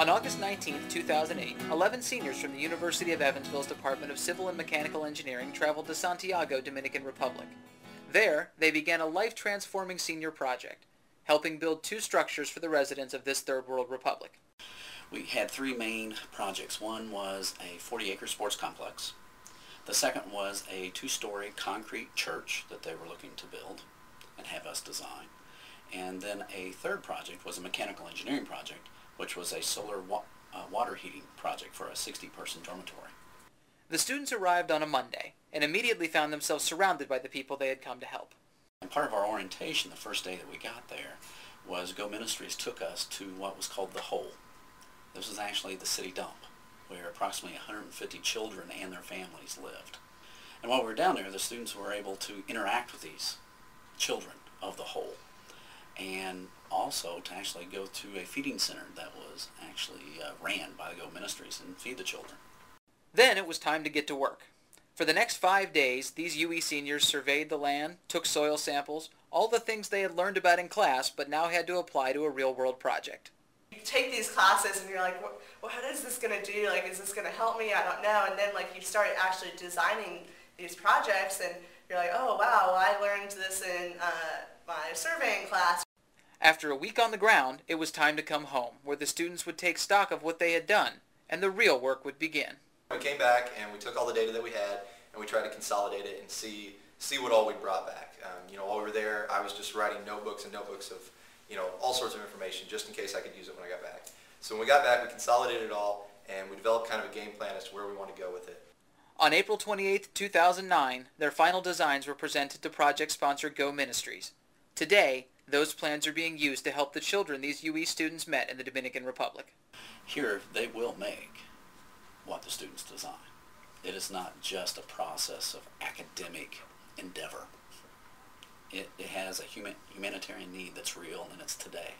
On August 19, 2008, 11 seniors from the University of Evansville's Department of Civil and Mechanical Engineering traveled to Santiago, Dominican Republic. There, they began a life-transforming senior project, helping build 2 structures for the residents of this third world republic. We had 3 main projects. One was a 40-acre sports complex. The second was a 2-story concrete church that they were looking to build and have us design. And then a third project was a mechanical engineering project, which was a solar water heating project for a 60-person dormitory. The students arrived on a Monday and immediately found themselves surrounded by the people they had come to help. And part of our orientation the first day that we got there was Ministries took us to what was called the Hole. This was actually the city dump, where approximately 150 children and their families lived. And while we were down there, the students were able to interact with these children of the Hole, and also to actually go to a feeding center that was actually ran by the Ministries and feed the children. Then it was time to get to work. For the next 5 days, these UE seniors surveyed the land, took soil samples, all the things they had learned about in class but now had to apply to a real-world project. You take these classes and you're like, well, how is this going to do? Like, is this going to help me? I don't know. And then, like, you start actually designing these projects and you're like, oh, wow, well, I learned this in my surveying class. After a week on the ground, it was time to come home, where the students would take stock of what they had done, and the real work would begin. We came back and we took all the data that we had and we tried to consolidate it and see what all we brought back. While we were there, I was just writing notebooks and notebooks of all sorts of information just in case I could use it when I got back. So when we got back, we consolidated it all and we developed kind of a game plan as to where we want to go with it. On April 28, 2009, their final designs were presented to project sponsor Go Ministries. Today, those plans are being used to help the children these UE students met in the Dominican Republic. Here, they will make what the students design. It is not just a process of academic endeavor. It has a humanitarian need that's real, and it's today.